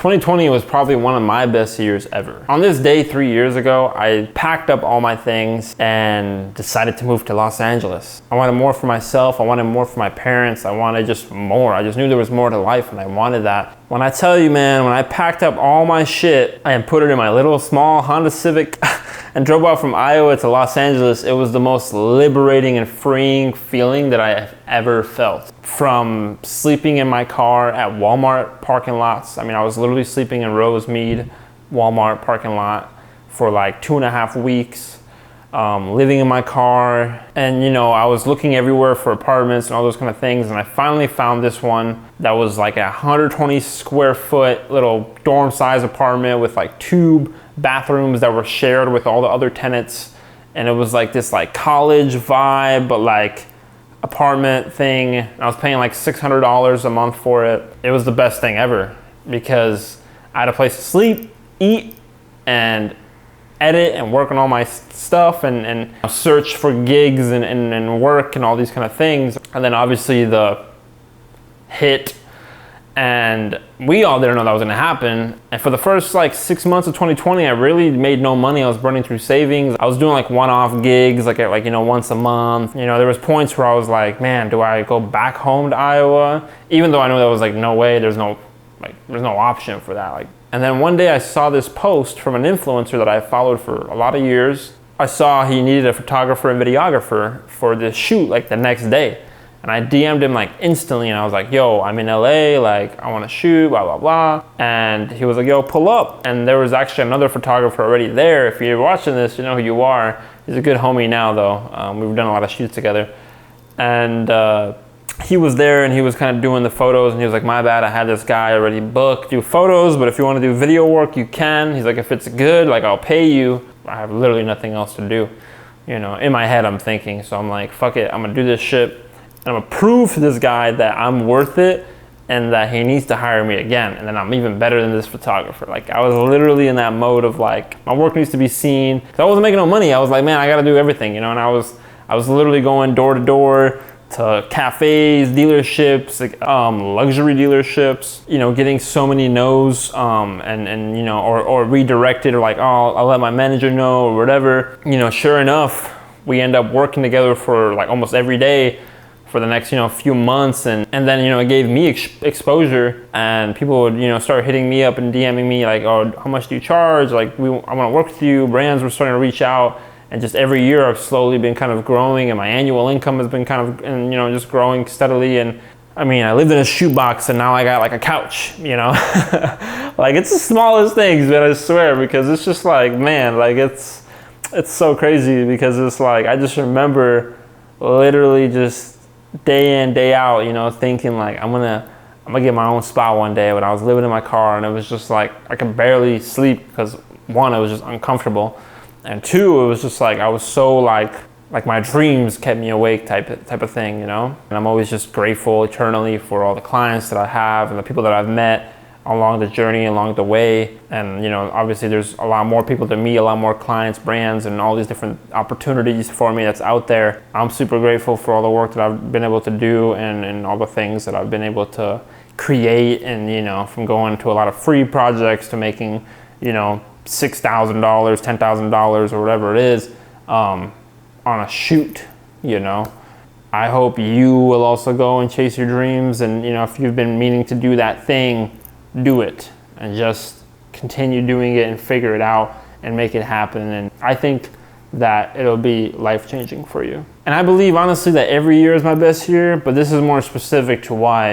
2020 was probably one of my best years ever. On this day 3 years ago, I packed up all my things and decided to move to Los Angeles. I wanted more for myself. I wanted more for my parents. I wanted just more. I just knew there was more to life and I wanted that. When I tell you, man, when I packed up all my shit and put it in my little small Honda Civic and drove out from Iowa to Los Angeles, it was the most liberating and freeing feeling that I have ever felt. From sleeping in my car at Walmart parking lots. I mean, I was literally sleeping in Rosemead Walmart parking lot for like 2.5 weeks, living in my car. And I was looking everywhere for apartments and all those kind of things. And I finally found this one that was like a 120 square foot little dorm size apartment with like 2 bathrooms that were shared with all the other tenants. And it was like this like college vibe, but like apartment thing. I was paying like $600 a month for it. It was the best thing ever because I had a place to sleep, eat, and edit and work on all my stuff and search for gigs and work and all these kind of things. And then obviously the hit, and we all didn't know that was gonna happen. And for the first like 6 months of 2020, I really made no money. I was burning through savings. I was doing like one-off gigs, like once a month. There was points where I was like, man, do I go back home to Iowa? Even though I knew that was like, no way, there's no option for that. And then one day I saw this post from an influencer that I followed for a lot of years. I saw he needed a photographer and videographer for this shoot like the next day. And I DM'd him like instantly and I was like, yo, I'm in LA, like I wanna shoot, blah, blah, blah. And he was like, yo, pull up. And there was actually another photographer already there. If you're watching this, you know who you are. He's a good homie now though. We've done a lot of shoots together. And he was there and he was kind of doing the photos and he was like, my bad, I had this guy already booked, do photos, but if you wanna do video work, you can. He's like, if it's good, like I'll pay you. I have literally nothing else to do. In my head I'm thinking, so I'm like, fuck it, I'm gonna do this shit. And I'm gonna prove to this guy that I'm worth it and that he needs to hire me again. And then I'm even better than this photographer. Like I was literally in that mode of like, my work needs to be seen. Cause I wasn't making no money. I was like, man, I gotta do everything, and I was literally going door to door to cafes, dealerships, luxury dealerships, getting so many no's, or redirected or like, oh, I'll let my manager know or whatever. Sure enough, we end up working together for like almost every day for the next few months, and then it gave me exposure, and people would start hitting me up and DMing me like, oh, how much do you charge, like I want to work with you. Brands were starting to reach out, and just every year I've slowly been kind of growing, and my annual income has been kind of just growing steadily. And I mean, I lived in a shoebox and now I got like a couch, like it's the smallest things, man, I swear, because it's just like, man, like it's so crazy, because it's like I just remember literally just day in, day out, thinking like I'm gonna get my own spot one day. When I was living in my car, and it was just like I could barely sleep because one, it was just uncomfortable, and two, it was just like I was so like my dreams kept me awake type of thing, And I'm always just grateful eternally for all the clients that I have and the people that I've met along the journey, along the way. And obviously there's a lot more people than me, a lot more clients, brands, and all these different opportunities for me that's out there. I'm super grateful for all the work that I've been able to do and all the things that I've been able to create. And from going to a lot of free projects to making $6,000, $10,000 or whatever it is on a shoot. I hope you will also go and chase your dreams, and if you've been meaning to do that thing, do it, and just continue doing it and figure it out and make it happen. And I think that it'll be life-changing for you. And I believe honestly that every year is my best year, but this is more specific to why.